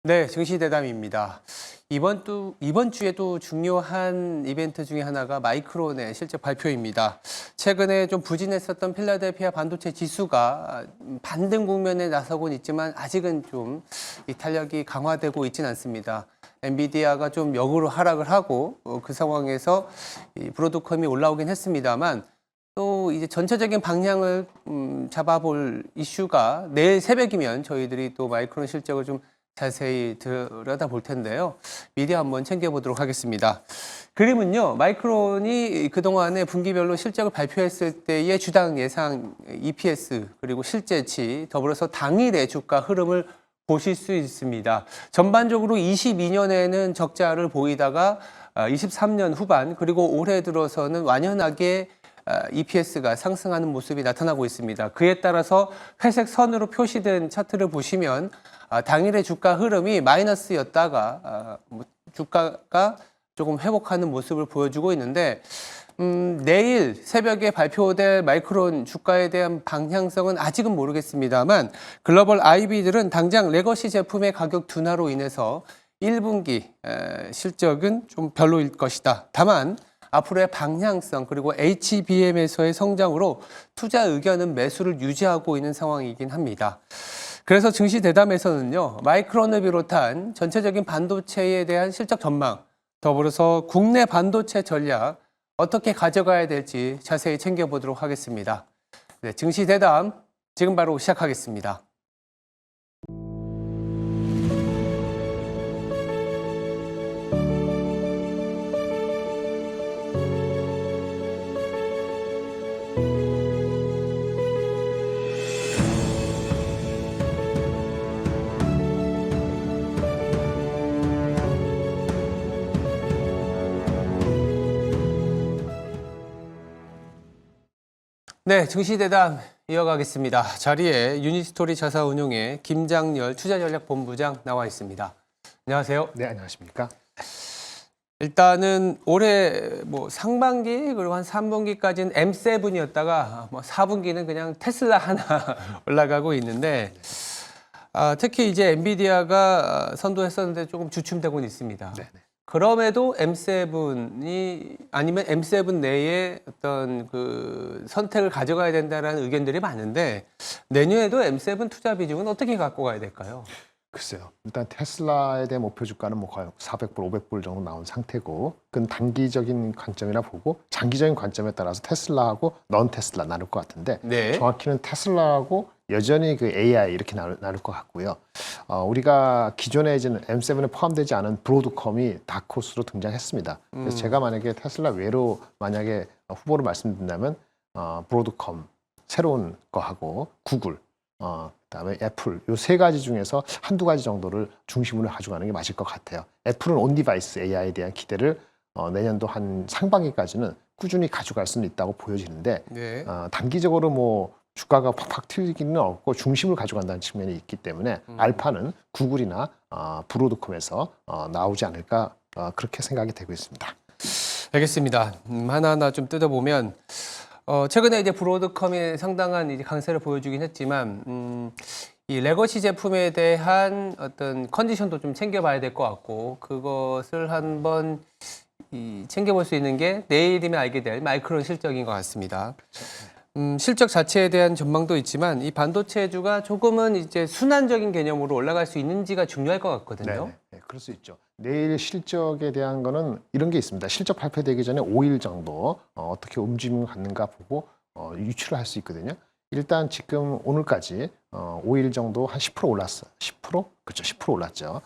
네, 증시대담입니다. 이번 주에도 중요한 이벤트 중에 하나가 마이크론의 실적 발표입니다. 최근에 좀 부진했었던 필라델피아 반도체 지수가 반등 국면에 나서곤 있지만 아직은 좀 이 탄력이 강화되고 있지는 않습니다. 엔비디아가 좀 역으로 하락을 하고 그 상황에서 이 브로드컴이 올라오긴 했습니다만 또 이제 전체적인 방향을 잡아볼 이슈가 내일 새벽이면 저희들이 또 마이크론 실적을 좀 자세히 들여다볼 텐데요. 미리 한번 챙겨보도록 하겠습니다. 그림은요, 마이크론이 그동안에 분기별로 실적을 발표했을 때의 주당 예상 EPS 그리고 실제치 더불어서 당일의 주가 흐름을 보실 수 있습니다. 전반적으로 22년에는 적자를 보이다가 23년 후반 그리고 올해 들어서는 완연하게 EPS가 상승하는 모습이 나타나고 있습니다. 그에 따라서 회색 선으로 표시된 차트를 보시면 당일의 주가 흐름이 마이너스였다가 주가가 조금 회복하는 모습을 보여주고 있는데 내일 새벽에 발표될 마이크론 주가에 대한 방향성은 아직은 모르겠습니다만 글로벌 IB들은 당장 레거시 제품의 가격 둔화로 인해서 1분기 실적은 좀 별로일 것이다. 다만 앞으로의 방향성 그리고 HBM에서의 성장으로 투자 의견은 매수를 유지하고 있는 상황이긴 합니다. 그래서 증시 대담에서는요, 마이크론을 비롯한 전체적인 반도체에 대한 실적 전망, 더불어서 국내 반도체 전략 어떻게 가져가야 될지 자세히 챙겨보도록 하겠습니다. 네, 증시 대담 지금 바로 시작하겠습니다. 네, 증시대담 이어가겠습니다. 자리에 유니스토리 자산운용의 김장렬 투자전략본부장 나와 있습니다. 안녕하세요. 네, 안녕하십니까? 일단은 올해 뭐 상반기 그리고 한 3분기까지는 M7이었다가 뭐 4분기는 그냥 테슬라 하나 올라가고 있는데 특히 이제 엔비디아가 선도했었는데 조금 주춤되고는 있습니다. 네. 그럼에도 M7이 아니면 M7 내에 어떤 그 선택을 가져가야 된다는 의견들이 많은데 내년에도 M7 투자 비중은 어떻게 갖고 가야 될까요? 글쎄요. 일단 테슬라에 대한 목표 주가는 뭐 거의 400불, 500불 정도 나온 상태고 그건 단기적인 관점이라 보고 장기적인 관점에 따라서 테슬라하고 넌 테슬라 나눌 것 같은데 네. 정확히는 테슬라하고 여전히 그 AI 이렇게 나눌 것 같고요. 우리가 기존에 이제 M7에 포함되지 않은 브로드컴이 다크호스로 등장했습니다. 그래서 제가 만약에 테슬라 외로 만약에 후보를 말씀드린다면 브로드컴 새로운 거하고 구글 그다음에 애플 요 세 가지 중에서 한두 가지 정도를 중심으로 가져가는 게 맞을 것 같아요. 애플은 온 디바이스 AI에 대한 기대를 내년도 한 상반기까지는 꾸준히 가져갈 수는 있다고 보여지는데 네. 단기적으로 뭐 주가가 팍팍 튀기는 없고 중심을 가져간다는 측면이 있기 때문에 알파는 구글이나 브로드컴에서 나오지 않을까 그렇게 생각이 되고 있습니다. 알겠습니다. 하나하나 좀 뜯어보면 최근에 이제 브로드컴이 상당한 이제 강세를 보여주긴 했지만 이 레거시 제품에 대한 어떤 컨디션도 좀 챙겨봐야 될 것 같고 그것을 한번 챙겨볼 수 있는 게 내일이면 알게 될 마이크론 실적인 것 같습니다. 실적 자체에 대한 전망도 있지만 이 반도체주가 조금은 이제 순환적인 개념으로 올라갈 수 있는지가 중요할 것 같거든요. 네, 그럴 수 있죠. 내일 실적에 대한 거는 이런 게 있습니다. 실적 발표되기 전에 5일 정도 어떻게 움직임을 갖는가 보고 유추를 할 수 있거든요. 일단 지금 오늘까지 5일 정도 한 10% 올랐어요. 10%? 그렇죠. 10% 올랐죠.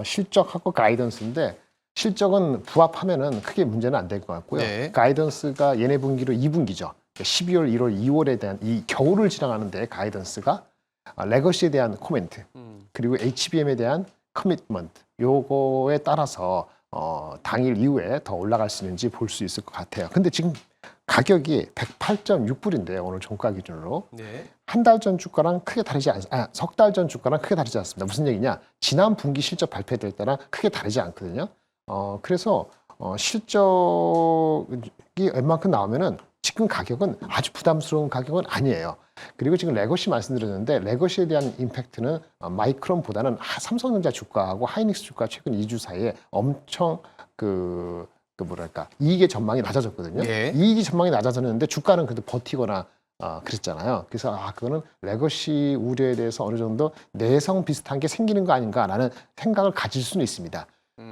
실적하고 가이던스인데 실적은 부합하면은 크게 문제는 안 될 것 같고요. 네. 가이던스가 얘네 분기로 2분기죠. 12월, 1월, 2월에 대한 이 겨울을 지나가는 데 가이던스가 레거시에 대한 코멘트 그리고 HBM에 대한 커미트먼트 요거에 따라서 당일 이후에 더 올라갈 수 있는지 볼 수 있을 것 같아요. 근데 지금 가격이 108.6불인데요. 오늘 종가 기준으로. 네. 한 달 전 주가랑 크게 다르지 않습니다. 석 달 전 주가랑 크게 다르지 않습니다. 무슨 얘기냐? 지난 분기 실적 발표될 때랑 크게 다르지 않거든요. 그래서 실적이 웬만큼 나오면은 지금 가격은 아주 부담스러운 가격은 아니에요. 그리고 지금 레거시 말씀드렸는데 레거시에 대한 임팩트는 마이크론보다는 삼성전자 주가하고 하이닉스 주가 최근 2주 사이에 엄청 뭐랄까 이익의 전망이 낮아졌거든요. 네. 이익이 전망이 낮아졌는데 주가는 그래도 버티거나 그랬잖아요. 그래서 그거는 레거시 우려에 대해서 어느 정도 내성 비슷한 게 생기는 거 아닌가라는 생각을 가질 수는 있습니다.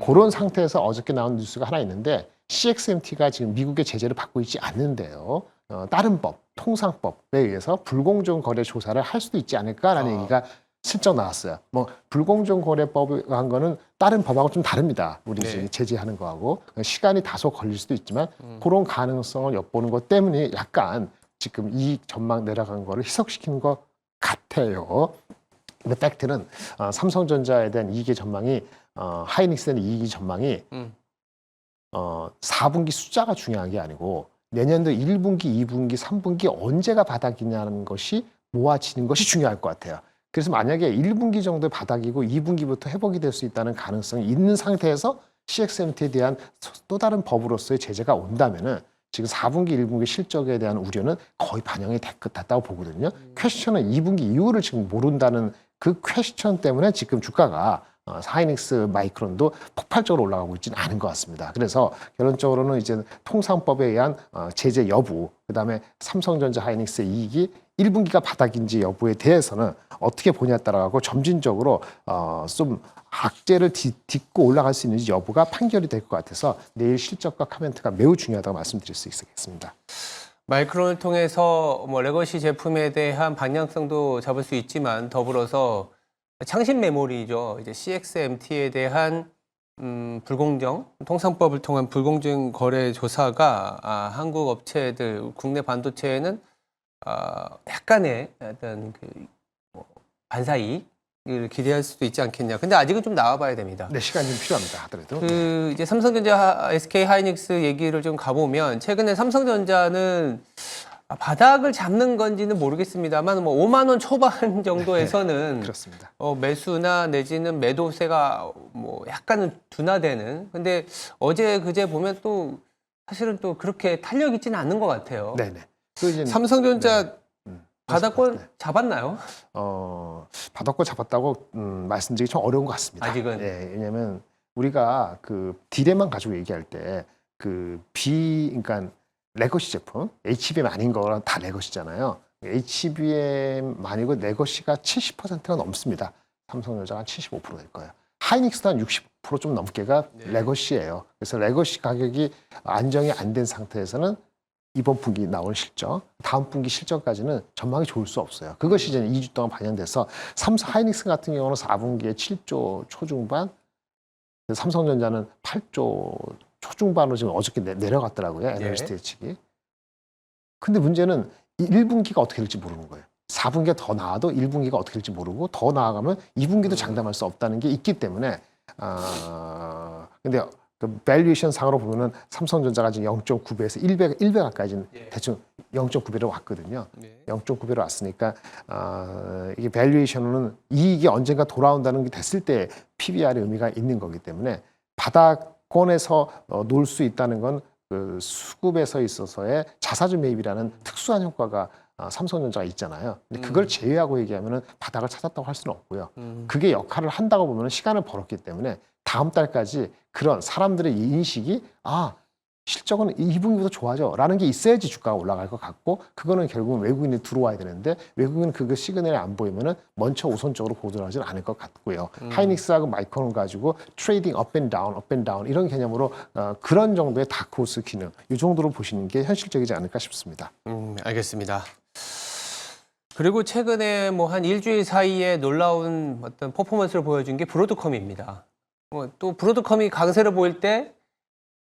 그런 상태에서 어저께 나온 뉴스가 하나 있는데 CXMT가 지금 미국의 제재를 받고 있지 않는데요. 다른 법, 통상법에 의해서 불공정 거래 조사를 할 수도 있지 않을까라는 얘기가 슬쩍 나왔어요. 뭐 불공정 거래법을 한 거는 다른 법하고 좀 다릅니다. 우리 네. 지금 제재하는 거하고 시간이 다소 걸릴 수도 있지만 그런 가능성을 엿보는 것 때문에 약간 지금 이익 전망 내려간 거를 희석시키는 것 같아요. 근데 팩트는 삼성전자에 대한 이익의 전망이 하이닉스에 대한 이익의 전망이 4분기 숫자가 중요한 게 아니고 내년도 1분기, 2분기, 3분기 언제가 바닥이냐는 것이 모아지는 것이 중요할 것 같아요. 그래서 만약에 1분기 정도 바닥이고 2분기부터 회복이 될 수 있다는 가능성이 있는 상태에서 CXMT에 대한 또 다른 법으로서의 제재가 온다면은 지금 4분기, 1분기 실적에 대한 우려는 거의 반영이 됐다고 보거든요. 퀘스천은 2분기 이후를 지금 모른다는 그 퀘스천 때문에 지금 주가가 하이닉스 마이크론도 폭발적으로 올라가고 있지는 않은 것 같습니다. 그래서 결론적으로는 이제 통상법에 의한 제재 여부, 그다음에 삼성전자 하이닉스의 이익이 1분기가 바닥인지 여부에 대해서는 어떻게 보냐에 따라가고 점진적으로 좀 악재를 딛고 올라갈 수 있는지 여부가 판결이 될 것 같아서 내일 실적과 코멘트가 매우 중요하다고 말씀드릴 수 있겠습니다. 마이크론을 통해서 뭐 레거시 제품에 대한 방향성도 잡을 수 있지만 더불어서 창신 메모리죠. 이제 CXMT에 대한 통상법을 통한 불공정 거래 조사가 한국 업체들, 국내 반도체에는 약간의 어떤 반사이익을 기대할 수도 있지 않겠냐. 근데 아직은 좀 나와봐야 됩니다. 네, 시간이 좀 필요합니다. 하더라도. 이제 삼성전자, SK 하이닉스 얘기를 좀 가보면 최근에 삼성전자는 바닥을 잡는 건지는 모르겠습니다만 뭐 5만 원 초반 정도에서는 그렇습니다. 매수나 내지는 매도세가 뭐 약간은 둔화되는. 근데 어제 그제 보면 또 사실은 또 그렇게 탄력 있지는 않는 것 같아요. 네네. 그 이제 삼성전자 바닥권 네. 잡았나요? 바닥권 잡았다고 말씀드리기 좀 어려운 것 같습니다. 아직은? 예, 왜냐하면 우리가 그 디램만 가지고 얘기할 때 그러니까 레거시 제품, HBM 아닌 거랑 다 레거시잖아요. HBM 아니고 레거시가 70%가 넘습니다. 삼성전자가 한 75%될 거예요. 하이닉스도 한 60%좀 넘게가 레거시예요. 그래서 레거시 가격이 안정이 안 된 상태에서는 이번 분기 나올 실적, 다음 분기 실적까지는 전망이 좋을 수 없어요. 그것이 이제 2주 동안 반영돼서 삼성 하이닉스 같은 경우는 4분기에 7조 초중반, 삼성전자는 8조 초중반으로 지금 어저께 내려갔더라고요. 애널리스트 예측이. 근데 문제는 1분기가 어떻게 될지 모르는 거예요. 4분기가 더 나아도 1분기가 어떻게 될지 모르고 더 나아가면 2분기도 장담할 수 없다는 게 있기 때문에 근데 그 밸류에이션 상으로 보면은 삼성전자가 지금 0.9배에서 1배 가까이 지금 대충 0.9배로 왔거든요. 0.9배로 왔으니까 이게 밸류에이션은 이익이 언젠가 돌아온다는 게 됐을 때 PBR의 의미가 있는 거기 때문에 바닥권에서 놀 수 있다는 건 그 수급에서 있어서의 자사주 매입이라는 특수한 효과가 삼성전자가 있잖아요. 근데 그걸 제외하고 얘기하면은 바닥을 찾았다고 할 수는 없고요. 그게 역할을 한다고 보면 시간을 벌었기 때문에 다음 달까지 그런 사람들의 이 인식이 실적은 2분기보다 좋아져라는 게 있어야지 주가가 올라갈 것 같고 그거는 결국은 외국인이 들어와야 되는데 외국인은 그거 시그널이 안 보이면은 먼저 우선적으로 보도를 하지는 않을 것 같고요. 하이닉스하고 마이크론 가지고 트레이딩 업 앤 다운 이런 개념으로 그런 정도의 다크호스 기능 이 정도로 보시는 게 현실적이지 않을까 싶습니다. 알겠습니다. 그리고 최근에 뭐 한 일주일 사이에 놀라운 어떤 퍼포먼스를 보여준 게 브로드컴입니다. 또 브로드컴이 강세를 보일 때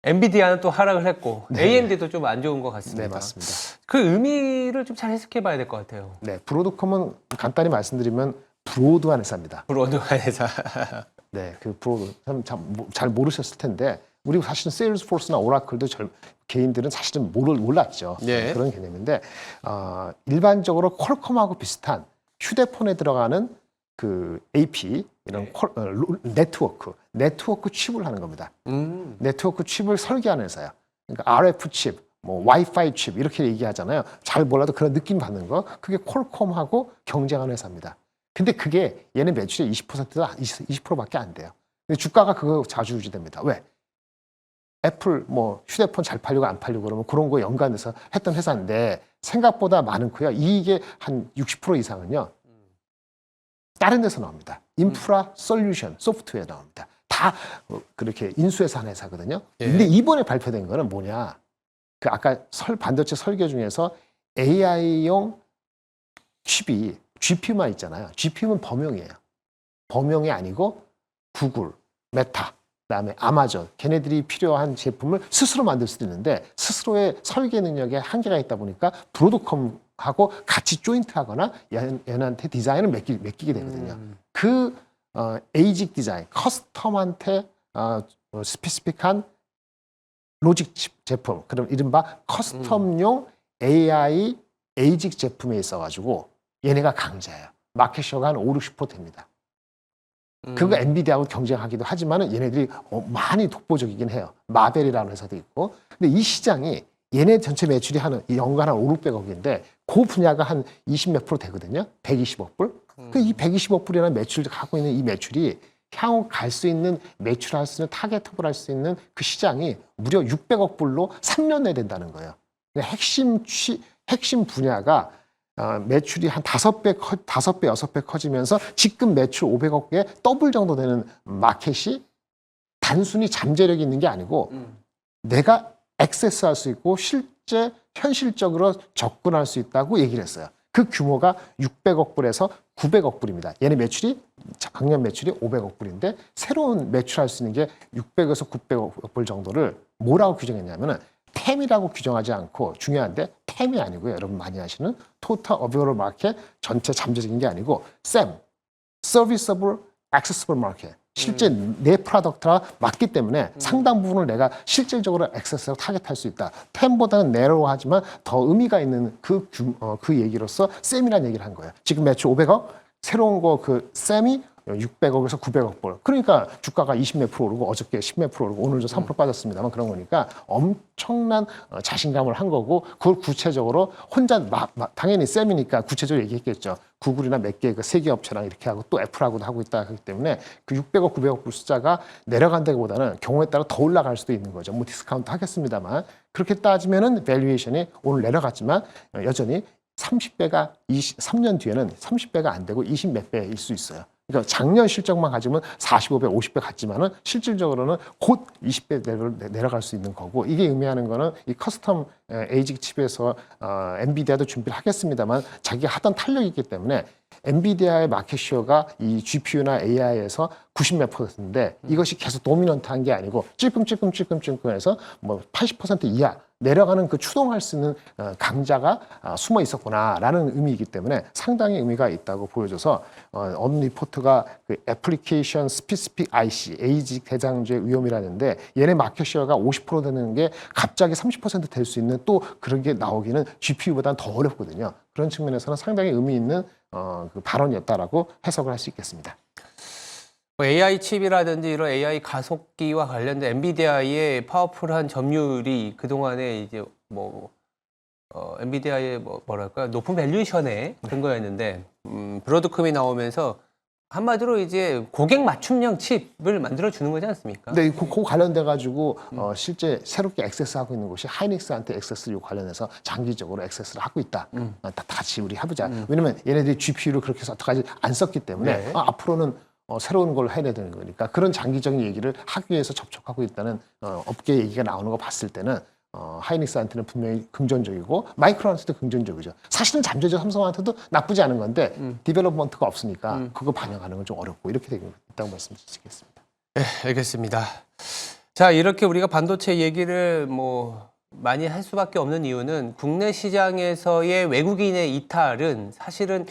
엔비디아는 또 하락을 했고 AMD도 좀 안 좋은 것 같습니다. 네, 맞습니다. 그 의미를 좀 잘 해석해 봐야 될 것 같아요. 네, 브로드컴은 간단히 말씀드리면 브로드한 회사입니다. 브로드한 회사. 네, 그 브로드 잘 모르셨을 텐데 우리 사실은 세일즈포스나 오라클도 개인들은 사실은 몰랐죠. 네. 그런 개념인데 일반적으로 퀄컴하고 비슷한 휴대폰에 들어가는 그 AP 이런 네트워크 칩을 하는 겁니다. 네트워크 칩을 설계하는 회사야. 그러니까 RF 칩, 뭐 와이파이 칩 이렇게 얘기하잖아요. 잘 몰라도 그런 느낌 받는 거. 그게 퀄컴하고 경쟁하는 회사입니다. 근데 그게 얘네 매출의 20%다 20%밖에 안 돼요. 근데 주가가 그거 자주 유지됩니다. 왜? 애플 뭐 휴대폰 잘 팔리고 안 팔리고 그러면 그런 거 연관해서 했던 회사인데 생각보다 많고요. 이게 한 60% 이상은요. 다른 데서 나옵니다. 인프라 솔루션 소프트웨어 나옵니다. 다 그렇게 인수해서 한 회사거든요. 근데 이번에 발표된 거는 뭐냐? 그 아까 반도체 설계 중에서 AI용 칩이 GPU만 있잖아요. GPU는 범용이에요. 범용이 아니고 구글, 메타, 그다음에 아마존, 걔네들이 필요한 제품을 스스로 만들 수도 있는데 스스로의 설계 능력에 한계가 있다 보니까 브로드컴하고 같이 조인트하거나 얘한테 디자인을 맡기게 되거든요. 그 에이직 디자인, 커스텀한테 스페시픽한 로직 칩 제품, 그럼 이른바 커스텀용 AI 에이직 제품에 있어가지고 얘네가 강자예요. 마켓셔가 한 5, 60% 됩니다. 그거 엔비디아하고 경쟁하기도 하지만은 얘네들이 많이 독보적이긴 해요. 마벨이라는 회사도 있고. 근데 이 시장이 얘네 전체 매출이 연간 한 5, 600억인데 그 분야가 한 20몇 프로 되거든요. 120억 불. 그 이 120억 불이라는 매출을 갖고 있는 이 매출이 향후 갈 수 있는 매출할 수 있는 타겟업을 할 수 있는 그 시장이 무려 600억 불로 3년 내에 된다는 거예요. 그러니까 핵심 분야가 매출이 한 5배, 6배 커지면서 지금 매출 500억에 더블 정도 되는 마켓이 단순히 잠재력이 있는 게 아니고 내가 액세스할 수 있고 실제 현실적으로 접근할 수 있다고 얘기를 했어요. 그 규모가 600억 불에서 900억 불입니다. 얘네 매출이 작년 매출이 500억 불인데 새로운 매출할 수 있는 게 600에서 900억 불 정도를 뭐라고 규정했냐면은 템이라고 규정하지 않고 중요한데 템이 아니고요. 여러분 많이 아시는 토탈 어베이러블 마켓 전체 잠재적인 게 아니고 SAM, Serviceable Accessible Market. 실제 내 프로덕트와 맞기 때문에 상당 부분을 내가 실질적으로 액세스하고 타겟할 수 있다. 템보다는 내로하지만 더 의미가 있는 그 얘기로서 셈이라는 얘기를 한 거예요. 지금 매출 500억, 새로운 거 그 셈이 600억에서 900억 불. 그러니까 주가가 20몇 프로 오르고 어저께 10몇 프로 오르고 오늘도 3% 빠졌습니다만 그런 거니까 엄청난 자신감을 한 거고 그걸 구체적으로 혼자 당연히 셈이니까 구체적으로 얘기했겠죠. 구글이나 몇 개 그 세계 업체랑 이렇게 하고 또 애플하고도 하고 있다 하기 때문에 그 600억, 900억 불 숫자가 내려간다기보다는 경우에 따라 더 올라갈 수도 있는 거죠. 뭐 디스카운트 하겠습니다만 그렇게 따지면은 밸류에이션이 오늘 내려갔지만 여전히 30배가 3년 뒤에는 30배가 안 되고 20몇 배일 수 있어요. 그러니까 작년 실적만 가지면 45배, 50배 같지만은 실질적으로는 곧 20배 내려갈 수 있는 거고 이게 의미하는 거는 이 커스텀 에이직 칩에서 엔비디아도 준비를 하겠습니다만 자기가 하던 탄력이 있기 때문에 엔비디아의 마켓시어가 이 GPU나 AI에서 90몇 %인데 이것이 계속 도미넌트한 게 아니고 찔끔해서 뭐 80% 이하 내려가는 그 추동할 수 있는 강자가 숨어 있었구나라는 의미이기 때문에 상당히 의미가 있다고 보여줘서 어느 리포트가 그 애플리케이션 스피시픽 IC, 에이직 대장주의 위험이라는데 얘네 마켓시어가 50% 되는 게 갑자기 30% 될 수 있는 또 그런 게 나오기는 GPU보다는 더 어렵거든요. 그런 측면에서는 상당히 의미 있는 그 발언이었다라고 해석을 할 수 있겠습니다. AI 칩이라든지 이런 AI 가속기와 관련된 엔비디아의 파워풀한 점유율이 그동안에 이제 엔비디아의 뭐랄까 높은 밸류에이션에 근거였는데 브로드컴이 나오면서 한마디로 이제 고객 맞춤형 칩을 만들어 주는 거지 않습니까? 네, 그 관련돼 가지고 실제 새롭게 액세스하고 있는 곳이 하이닉스한테 액세스 관련해서 장기적으로 액세스를 하고 있다. 다 같이 우리 해보자. 왜냐면 얘네들이 GPU를 그렇게 해서 어떡하지 안 썼기 때문에 네. 앞으로는 새로운 걸 해내야 되는 거니까 그런 장기적인 얘기를 하기 위해서 접촉하고 있다는 업계 얘기가 나오는 거 봤을 때는 하이닉스한테는 분명히 긍정적이고 마이크론한테도 긍정적이죠. 사실은 잠재적 삼성한테도 나쁘지 않은 건데 디벨롭먼트가 없으니까 그거 반영하는 건 좀 어렵고 이렇게 되고 있다고 말씀드리겠습니다. 네, 알겠습니다. 자, 이렇게 우리가 반도체 얘기를 많이 할 수밖에 없는 이유는 국내 시장에서의 외국인의 이탈은 사실은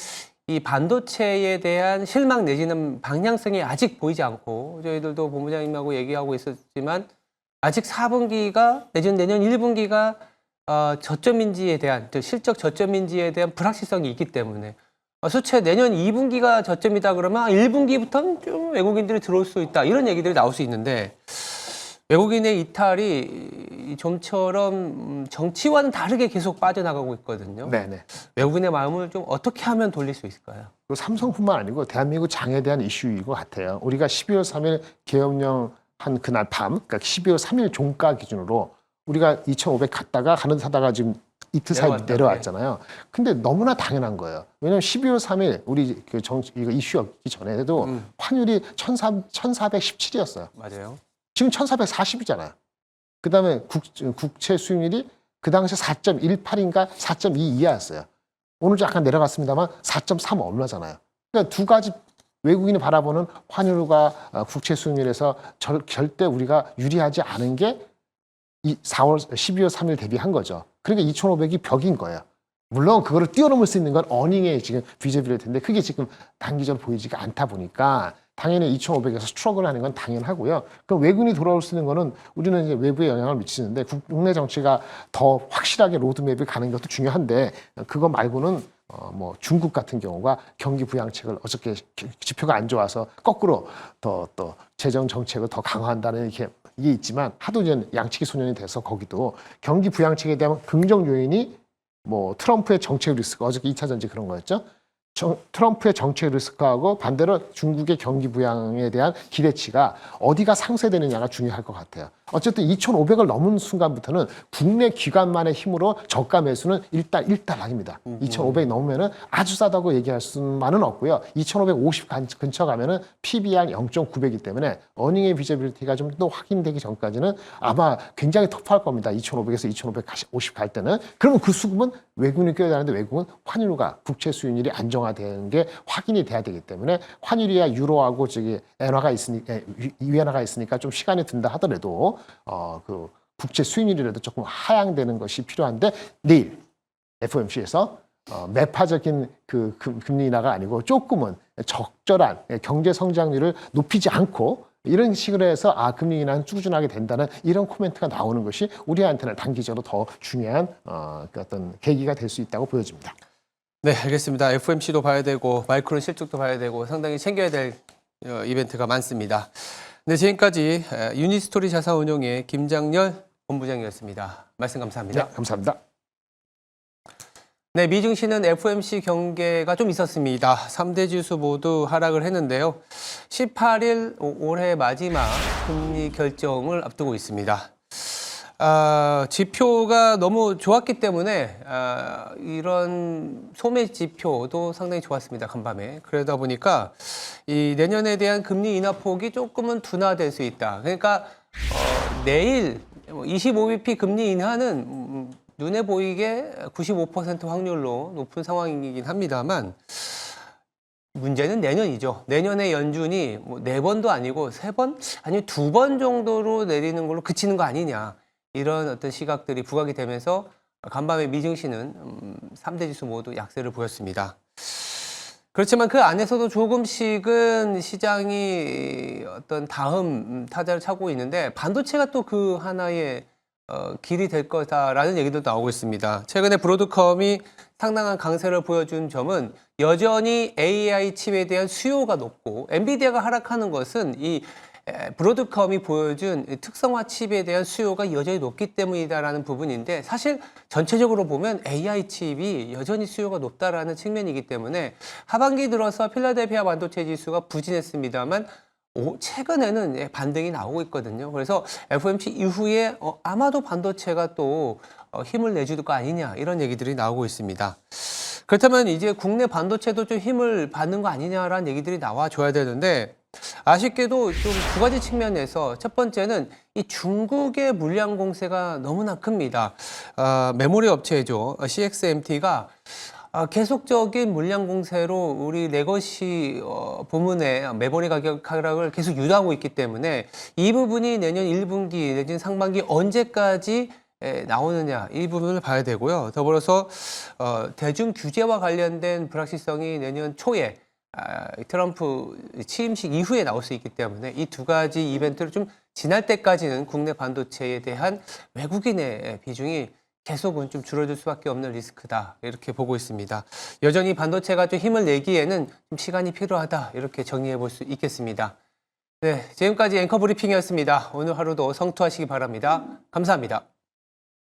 이 반도체에 대한 실망 내지는 방향성이 아직 보이지 않고 저희들도 본부장님하고 얘기하고 있었지만 아직 4분기가 내지는 내년 1분기가 저점인지에 대한 실적 저점인지에 대한 불확실성이 있기 때문에 수채 내년 2분기가 저점이다 그러면 1분기부터는 좀 외국인들이 들어올 수 있다 이런 얘기들이 나올 수 있는데 외국인의 이탈이 좀처럼 정치와는 다르게 계속 빠져나가고 있거든요. 네네. 외국인의 마음을 좀 어떻게 하면 돌릴 수 있을까요? 그 삼성뿐만 아니고 대한민국 장에 대한 이슈인 것 같아요. 우리가 12월 3일 계엄령 한 그날 밤, 그러니까 12월 3일 종가 기준으로 우리가 2,500 갔다가 가는 사다가 지금 이틀 사이 내려왔잖아요. 근데 너무나 당연한 거예요. 왜냐하면 12월 3일 우리 그 이거 이슈였기 전에도 환율이 1,417이었어요. 맞아요. 지금 1,440이잖아요. 그다음에 국채 수익률이 그 당시 4.18인가 4.22였어요. 오늘 약간 내려갔습니다만 4.3 얼마잖아요. 그러니까 두 가지 외국인이 바라보는 환율과 국채 수익률에서 절대 우리가 유리하지 않은 게 이 12월 3일 대비한 거죠. 그러니까 2,500이 벽인 거예요. 물론 그거를 뛰어넘을 수 있는 건 어닝에 지금 비저비일 텐데 그게 지금 단기적으로 보이지가 않다 보니까 당연히 2,500에서 스트럭을 하는 건 당연하고요. 그럼 외국인이 돌아올 수 있는 거는 우리는 이제 외부에 영향을 미치는데 국내 정치가 더 확실하게 로드맵이 가는 것도 중요한데 그거 말고는 뭐 중국 같은 경우가 경기 부양책을 어저께 지표가 안 좋아서 거꾸로 또 재정 정책을 더 강화한다는 이게 있지만 하도 이제 양치기 소년이 돼서 거기도 경기 부양책에 대한 긍정 요인이 뭐 트럼프의 정책 리스크 어저께 2차 전지 그런 거였죠. 트럼프의 정책 리스크하고 반대로 중국의 경기 부양에 대한 기대치가 어디가 상쇄되느냐가 중요할 것 같아요. 어쨌든 2,500을 넘은 순간부터는 국내 기관만의 힘으로 저가 매수는 일단락입니다. 2,500 넘으면은 아주 싸다고 얘기할 수만은 없고요. 2,550 근처 가면은 PBR 0.9배이기 때문에 어닝의 비저빌리티가 좀 더 확인되기 전까지는 아마 굉장히 터프할 겁니다. 2,500에서 2,550 갈 때는. 그러면 그 수급은 외국인이 껴야 되는데 외국은 환율과 국채 수익률이 안정화되는 게 확인이 돼야 되기 때문에 환율이야 유로하고 저기 엔화가 있으니까 위엔화가 있으니까 좀 시간이 든다 하더라도 그 국채 수익률이라도 조금 하향되는 것이 필요한데 내일 FOMC에서 매파적인 그 금리 인하가 아니고 조금은 적절한 경제 성장률을 높이지 않고 이런 식으로 해서 금리 인하는 꾸준하게 된다는 이런 코멘트가 나오는 것이 우리한테는 단기적으로 더 중요한 그 어떤 계기가 될 수 있다고 보여집니다. 네, 알겠습니다. FOMC도 봐야 되고 마이크론 실적도 봐야 되고 상당히 챙겨야 될 이벤트가 많습니다. 네, 지금까지 유니스토리 자산운용의 김장렬 본부장이었습니다. 말씀 감사합니다. 네, 감사합니다. 네, 미증시는 FOMC 경계가 좀 있었습니다. 3대 지수 모두 하락을 했는데요. 18일 올해 마지막 금리 결정을 앞두고 있습니다. 지표가 너무 좋았기 때문에 이런 소매 지표도 상당히 좋았습니다. 간밤에. 그러다 보니까 이 내년에 대한 금리 인하 폭이 조금은 둔화될 수 있다. 그러니까 내일 25bp 금리 인하는 눈에 보이게 95% 확률로 높은 상황이긴 합니다만 문제는 내년이죠. 내년에 연준이 뭐 4번도 아니고 3번 아니면 2번 정도로 내리는 걸로 그치는 거 아니냐. 이런 어떤 시각들이 부각이 되면서 간밤에 미증시는 3대 지수 모두 약세를 보였습니다. 그렇지만 그 안에서도 조금씩은 시장이 어떤 다음 타자를 찾고 있는데 반도체가 또 그 하나의 길이 될 거다라는 얘기도 나오고 있습니다. 최근에 브로드컴이 상당한 강세를 보여준 점은 여전히 AI 칩에 대한 수요가 높고 엔비디아가 하락하는 것은 이 브로드컴이 보여준 특성화 칩에 대한 수요가 여전히 높기 때문이다라는 부분인데 사실 전체적으로 보면 AI 칩이 여전히 수요가 높다라는 측면이기 때문에 하반기 들어서 필라델피아 반도체 지수가 부진했습니다만 최근에는 반등이 나오고 있거든요. 그래서 FOMC 이후에 아마도 반도체가 또 힘을 내줄 거 아니냐 이런 얘기들이 나오고 있습니다. 그렇다면 이제 국내 반도체도 좀 힘을 받는 거 아니냐라는 얘기들이 나와줘야 되는데 아쉽게도 좀 두 가지 측면에서 첫 번째는 이 중국의 물량 공세가 너무나 큽니다. 메모리 업체죠. CXMT가 계속적인 물량 공세로 우리 레거시 부문의 메모리 가격 하락을 계속 유도하고 있기 때문에 이 부분이 내년 1분기 내지는 상반기 언제까지 나오느냐 이 부분을 봐야 되고요. 더불어서 대중 규제와 관련된 불확실성이 내년 초에 트럼프 취임식 이후에 나올 수 있기 때문에 이 두 가지 이벤트를 좀 지날 때까지는 국내 반도체에 대한 외국인의 비중이 계속은 좀 줄어들 수밖에 없는 리스크다 이렇게 보고 있습니다. 여전히 반도체가 좀 힘을 내기에는 좀 시간이 필요하다 이렇게 정리해 볼 수 있겠습니다. 네, 지금까지 앵커 브리핑이었습니다. 오늘 하루도 성투하시기 바랍니다. 감사합니다.